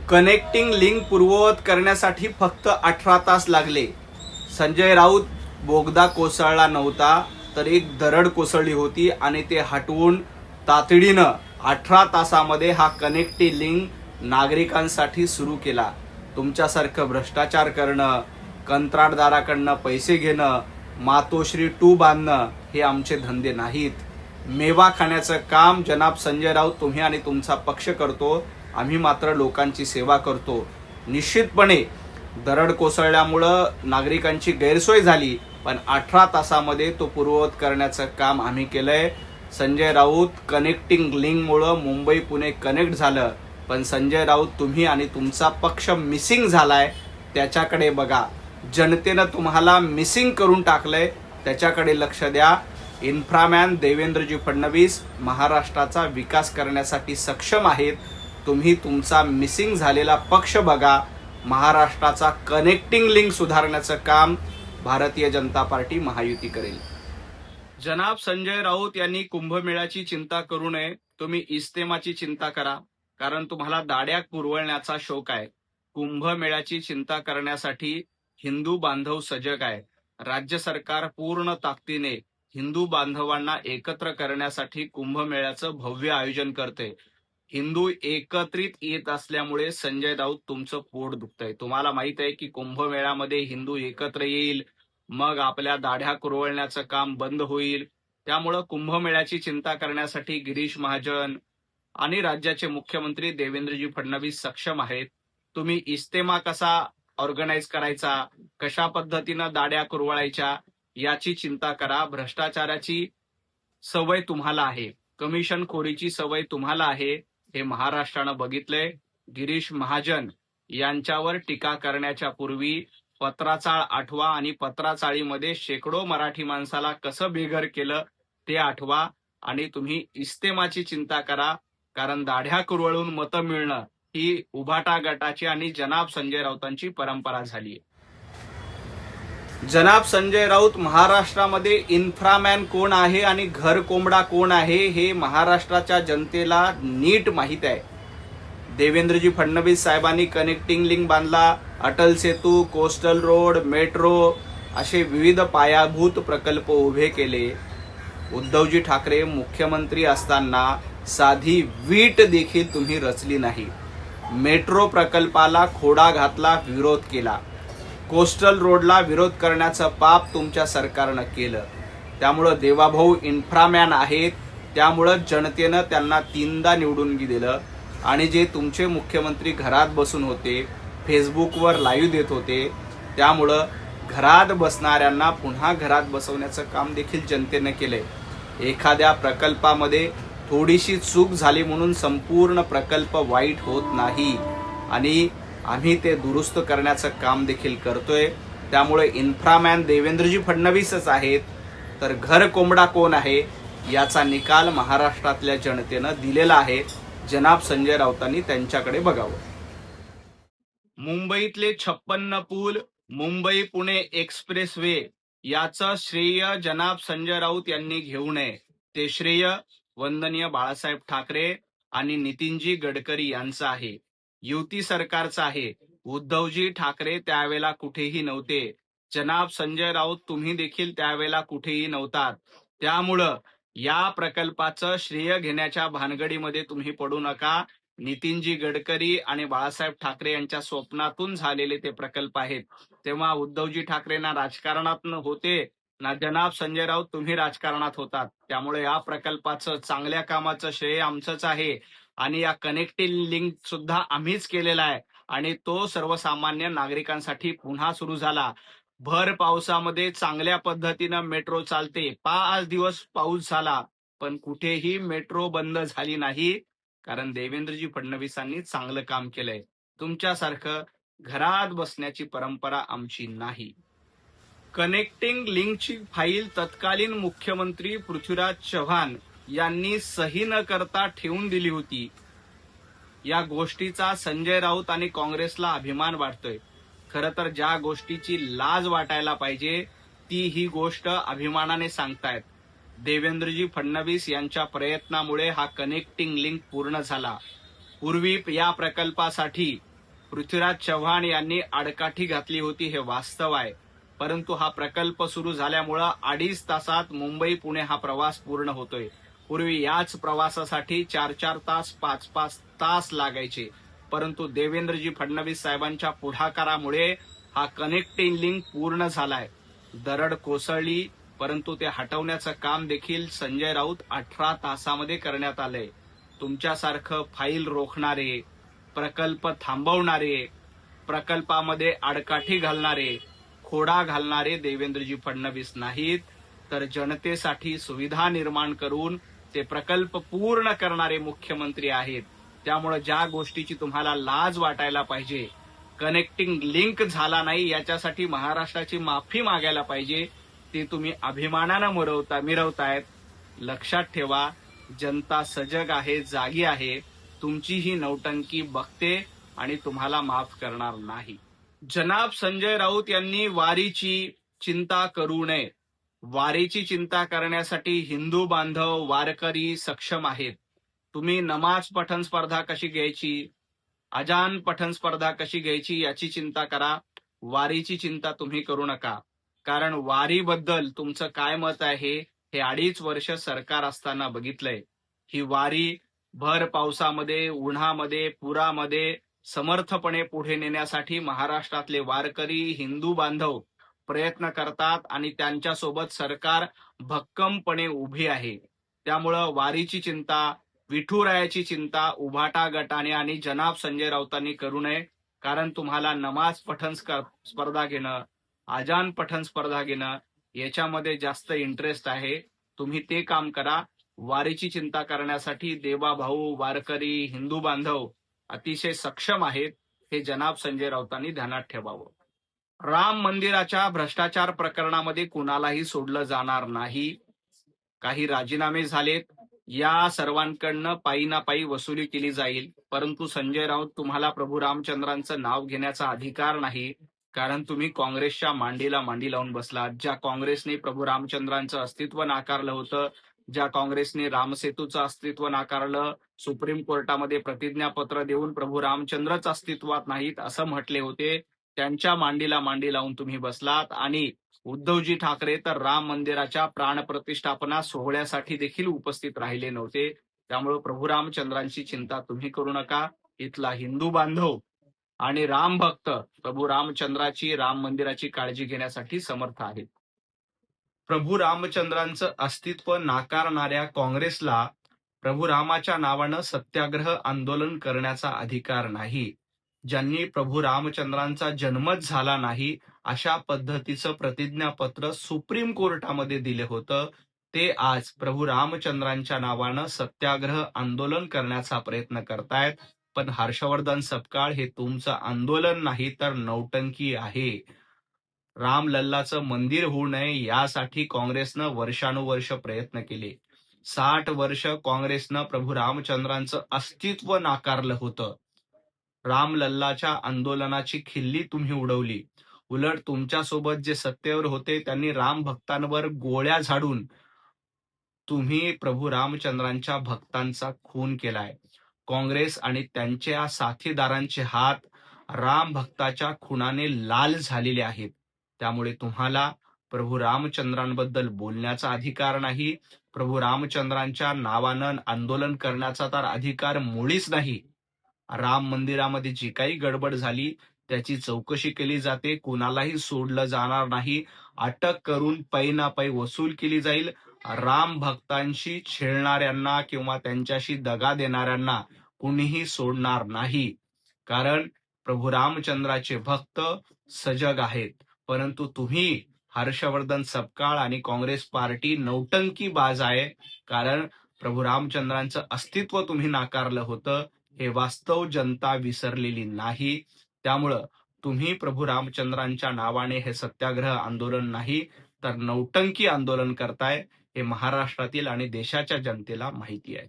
Connecting link पूर्ववत करण्यासाठी फक्त 18 तास लागले. संजय राऊत बोगदा कोसळला नव्हता तर एक दरड कोसळली होती आणि ते हटवून तातडीनं 18 तासामध्ये हा कनेक्टिंग लिंक नागरिकांसाठी सुरू केला. तुमच्यासारखं भ्रष्टाचार करणं, कंत्राटदाराकडनं पैसे घेणं, मातोश्री 2 बांधणं हे आमचे धंदे नाहीत. मेवा खाण्याचं काम जनाब संजय राऊत तुम्ही आणि तुमचा पक्ष करतो. आम्ही मात्र लोकांची सेवा करतो. निश्चितपणे दरड कोसळल्यामुळं नागरिकांची गैरसोय झाली, पण 18 तासामध्ये तो पूर्ववत करण्याचं काम आम्ही केलंय. संजय राऊत कनेक्टिंग लिंकमुळं मुंबई पुणे कनेक्ट झालं, पण संजय राऊत तुम्ही आणि तुमचा पक्ष मिसिंग झालाय. त्याच्याकडे बघा. जनतेनं तुम्हाला मिसिंग करून टाकलंय, त्याच्याकडे लक्ष द्या. इन्फ्रामॅन देवेंद्रजी फडणवीस महाराष्ट्राचा विकास करण्यासाठी सक्षम आहेत. तुम्ही तुमचा मिसिंग झालेला पक्ष बघा. महाराष्ट्राचा कनेक्टिंग लिंक सुधारण्याचं काम भारतीय जनता पार्टी महायुती करेल. जनाब संजय राऊत यांनी कुंभमेळ्याची चिंता करू नये. तुम्ही इस्तेमाची चिंता करा, कारण तुम्हाला दाड्या पुरवण्याचा शौक आहे. कुंभमेळ्याची चिंता करण्यासाठी हिंदू बांधव सजग आहे. राज्य सरकार पूर्ण ताकदीने हिंदू बांधवांना एकत्र करण्यासाठी कुंभमेळ्याचं भव्य आयोजन करते. हिंदू एकत्रित येत असल्यामुळे संजय राऊत तुमचं पोट दुखतंय. तुम्हाला माहित आहे की कुंभमेळ्यामध्ये हिंदू एकत्र येईल, मग आपल्या दाढ्या कुरवळण्याचं काम बंद होईल. त्यामुळं कुंभमेळ्याची चिंता करण्यासाठी गिरीश महाजन आणि राज्याचे मुख्यमंत्री देवेंद्रजी फडणवीस सक्षम आहेत. तुम्ही इस्तेमा कसा ऑर्गनाईज करायचा, कशा पद्धतीनं दाढ्या कुरवळायच्या याची चिंता करा. भ्रष्टाचाराची सवय तुम्हाला आहे, कमिशनखोरीची सवय तुम्हाला आहे, हे महाराष्ट्रानं बघितलंय. गिरीश महाजन यांच्यावर टीका करण्याच्या पूर्वी पत्राचाळ आठवा आणि पत्राचाळीमध्ये शेकडो मराठी माणसाला कसं बेघर केलं ते आठवा आणि तुम्ही इस्तेमाची चिंता करा, कारण दाढ्या कुरवळून मतं मिळणं ही उभाटा गटाची आणि जनाब संजय राऊतांची परंपरा झाली. जनाब संजय राऊत, महाराष्ट्रामध्ये इन्फ्रामॅन कोण आहे आणि घर कोंबडा कोण आहे हे महाराष्ट्राच्या जनतेला नीट माहीत आहे. देवेंद्रजी फडणवीस साहेबांनी कनेक्टिंग लिंक बांधला, Atal Setu, coastal road, metro असे विविध पायाभूत प्रकल्प उभे केले. उद्धवजी ठाकरे मुख्यमंत्री असताना साधी वीट देखील तुम्ही रचली नाही. मेट्रो प्रकल्पाला खोडा घातला, विरोध केला. कोस्टल रोडला विरोध करण्याचं पाप तुमच्या सरकारनं केलं. त्यामुळं देवाभाऊ इन्फ्रामॅन आहेत, त्यामुळं जनतेनं त्यांना 3दा निवडून दिलं. आणि जे तुमचे मुख्यमंत्री घरात बसून होते, फेसबुकवर लाईव्ह देत होते, त्यामुळं घरात बसणाऱ्यांना पुन्हा घरात बसवण्याचं काम देखील जनतेनं केलंय. एखाद्या प्रकल्पामध्ये थोडीशी चूक झाली म्हणून संपूर्ण प्रकल्प वाईट होत नाही आणि आम्ही ते दुरुस्त करण्याचं काम देखील करतोय. त्यामुळे इन्फ्रामॅन देवेंद्रजी फडणवीसच आहेत, तर घर कोंबडा कोण आहे याचा निकाल महाराष्ट्रातल्या जनतेनं दिलेला आहे. जनाब संजय राऊतांनी त्यांच्याकडे बघावं. मुंबईतले 56 पूल, मुंबई पुणे एक्सप्रेस वे याचं श्रेय जनाब संजय राऊत यांनी घेऊ नये. ते श्रेय वंदनीय बाळासाहेब ठाकरे आणि नितीनजी गडकरी यांचं आहे, युती सरकारचं आहे. उद्धवजी ठाकरे त्यावेळेला कुठेही नव्हते. जनाब संजय राऊत तुम्ही देखील त्यावेळेला कुठेही नव्हतात. त्यामुळं या प्रकल्पाचं श्रेय घेण्याच्या भानगडीमध्ये तुम्ही पडू नका. नितीनजी गडकरी आणि बाळासाहेब ठाकरे यांच्या स्वप्नातून झालेले ते प्रकल्प आहेत. तेव्हा उद्धवजी ठाकरे ना राजकारणात होते ना जनाब संजय राऊत तुम्ही राजकारणात होतात. त्यामुळे या प्रकल्पाचं चांगल्या कामाचं श्रेय आमचंच आहे आणि या कनेक्टिंग लिंक सुद्धा आम्हीच केलेला आहे आणि तो सर्वसामान्य नागरिकांसाठी पुन्हा सुरू झाला. भर पावसामध्ये चांगल्या पद्धतीनं मेट्रो चालते. 5 दिवस पाऊस झाला पण कुठेही मेट्रो बंद झाली नाही, कारण देवेंद्रजी फडणवीसांनी चांगलं काम केलंय. तुमच्यासारखं घरात बसण्याची परंपरा आमची नाही. कनेक्टिंग लिंकची फाईल तत्कालीन मुख्यमंत्री पृथ्वीराज चव्हाण यांनी सही न करता ठेवून दिली होती. या गोष्टीचा संजय राऊत आणि काँग्रेसला अभिमान वाटतोय. खरं तर ज्या गोष्टीची लाज वाटायला पाहिजे ती ही गोष्ट अभिमानाने सांगतायत. देवेंद्रजी फडणवीस यांच्या प्रयत्नामुळे हा कनेक्टिंग लिंक पूर्ण झाला. पूर्वी या प्रकल्पासाठी पृथ्वीराज चव्हाण यांनी आडकाठी घातली होती हे वास्तव आहे. परंतु हा प्रकल्प सुरू झाल्यामुळं 2.5 तासात मुंबई पुणे हा प्रवास पूर्ण होतोय. पूर्वी याच प्रवासासाठी 4-4 तास 5-5 तास लागायचे. परंतु देवेंद्रजी फडणवीस साहेबांच्या पुढाकारामुळे हा कनेक्टिंग लिंक पूर्ण झालाय. दरड कोसळली, परंतु ते हटवण्याचं काम देखील संजय राऊत 18 तासामध्ये करण्यात आलंय. तुमच्यासारखं फाईल रोखणारे, प्रकल्प थांबवणारे, प्रकल्पामध्ये आडकाठी घालणारे, खोडा घालणारे देवेंद्रजी फडणवीस नाहीत, तर जनतेसाठी सुविधा निर्माण करून ते प्रकल्प पूर्ण करणारे मुख्यमंत्री आहेत. त्यामुळे ज्या गोष्टीची तुम्हाला लाज वाटायला पाहिजे, कनेक्टिंग लिंक झाला नाही याच्यासाठी महाराष्ट्राची माफी मागायला पाहिजे, ते तुम्ही अभिमानानं मिरवतायत. लक्षात ठेवा, जनता सजग आहे, जागी आहे. तुमची ही नौटंकी बघते आणि तुम्हाला माफ करणार नाही. जनाब संजय राऊत यांनी वारीची चिंता करू नये. वारीची चिंता करण्यासाठी हिंदू बांधव वारकरी सक्षम आहेत. तुम्ही नमाज पठण स्पर्धा कशी घ्यायची, अजान पठण स्पर्धा कशी घ्यायची याची चिंता करा. वारीची चिंता तुम्ही करू नका. कारण वारीबद्दल तुमचं काय मत आहे हे 2.5 वर्ष सरकार असताना बघितलंय. ही वारी भर पावसामध्ये, उन्हामध्ये, पुरामध्ये समर्थपणे पुढे नेण्यासाठी महाराष्ट्रातले वारकरी, हिंदू बांधव प्रयत्न करतात आणि त्यांच्यासोबत सरकार भक्कमपणे उभी आहे. त्यामुळं वारीची चिंता, विठुरायाची चिंता उभाटा गटाने आणि जनाब संजय राऊतांनी करू नये. कारण तुम्हाला नमाज पठण स्पर्धा घेणं, अजान पठण स्पर्धा घेणं याच्यामध्ये जास्त इंटरेस्ट आहे. तुम्ही ते काम करा. वारीची चिंता करण्यासाठी देवाभाऊ, वारकरी, हिंदू बांधव अतिशय सक्षम आहेत, हे जनाब संजय राऊतांनी ध्यानात ठेवावं. राम मंदिराच्या भ्रष्टाचार प्रकरणामध्ये कुणालाही सोडलं जाणार नाही. काही राजीनामे झालेत, या सर्वांकडनं पायी ना पायी वसुली केली जाईल. परंतु संजय राऊत, तुम्हाला प्रभू रामचंद्रांचं नाव घेण्याचा अधिकार नाही. कारण तुम्ही काँग्रेसच्या मांडीला मांडी लावून बसलात. ज्या काँग्रेसने प्रभू रामचंद्रांचं अस्तित्व नाकारलं होतं, ज्या काँग्रेसने रामसेतूचं अस्तित्व नाकारलं, सुप्रीम कोर्टामध्ये प्रतिज्ञापत्र देऊन प्रभू रामचंद्रच अस्तित्वात नाहीत असं म्हटले होते, त्यांच्या मांडीला मांडी लावून तुम्ही बसलात. आणि उद्धवजी ठाकरे तर राम मंदिराच्या प्राणप्रतिष्ठापना सोहळ्यासाठी देखील उपस्थित राहिले नव्हते. त्यामुळे प्रभू रामचंद्रांची चिंता तुम्ही करू नका. इथला हिंदू बांधव आणि राम भक्त प्रभू रामचंद्राची, राम मंदिराची काळजी घेण्यासाठी समर्थ आहेत. प्रभू रामचंद्रांचं अस्तित्व नाकारणाऱ्या काँग्रेसला प्रभू रामाच्या नावानं सत्याग्रह आंदोलन करण्याचा अधिकार नाही. ज्यांनी प्रभू रामचंद्रांचा जन्मच झाला नाही अशा पद्धतीचं प्रतिज्ञापत्र सुप्रीम कोर्टामध्ये दिले होतं, ते आज प्रभू रामचंद्रांच्या नावानं सत्याग्रह आंदोलन करण्याचा प्रयत्न करतायत. पण हर्षवर्धन सपकाळ, हे तुमचं आंदोलन नाही तर नौटंकी आहे. रामलल्लाचं मंदिर होऊ नये यासाठी काँग्रेसनं वर्षानुवर्ष प्रयत्न केले. 60 वर्ष काँग्रेसनं प्रभू रामचंद्रांचं अस्तित्व नाकारलं होतं. रामलल्लाच्या आंदोलनाची खिल्ली तुम्ही उडवली. उलट तुमच्यासोबत जे सत्तेवर होते त्यांनी राम भक्तांवर गोळ्या झाडून तुम्ही प्रभू रामचंद्रांच्या भक्तांचा खून केलाय. काँग्रेस आणि त्यांच्या साथीदारांचे हात राम भक्ताच्या खुनाने लाल झालेले आहेत. त्यामुळे तुम्हाला प्रभू रामचंद्रांबद्दल बोलण्याचा अधिकार नाही. प्रभू रामचंद्रांच्या नावानं आंदोलन करण्याचा तर अधिकार मुळीच नाही. राम मंदिरामध्ये जी काही गडबड झाली त्याची चौकशी केली जाते. कुणालाही सोडलं जाणार नाही. अटक करून पै ना पै वसूल केली जाईल. राम भक्तांशी छेडणाऱ्यांना किंवा त्यांच्याशी दगा देणाऱ्यांना कुणीही सोडणार नाही. कारण प्रभू रामचंद्राचे भक्त सजग आहेत. परंतु तुम्ही हर्षवर्धन सपकाळ आणि काँग्रेस पार्टी नौटंकी बाज आहे. कारण प्रभू रामचंद्रांचं अस्तित्व तुम्ही नाकारलं होतं, हे वास्तव जनता विसरलेली नाही. त्यामुळं तुम्ही प्रभू रामचंद्रांच्या नावाने हे सत्याग्रह आंदोलन नाही तर नौटंकी आंदोलन करताय, हे महाराष्ट्रातील आणि देशाच्या जनतेला माहिती आहे.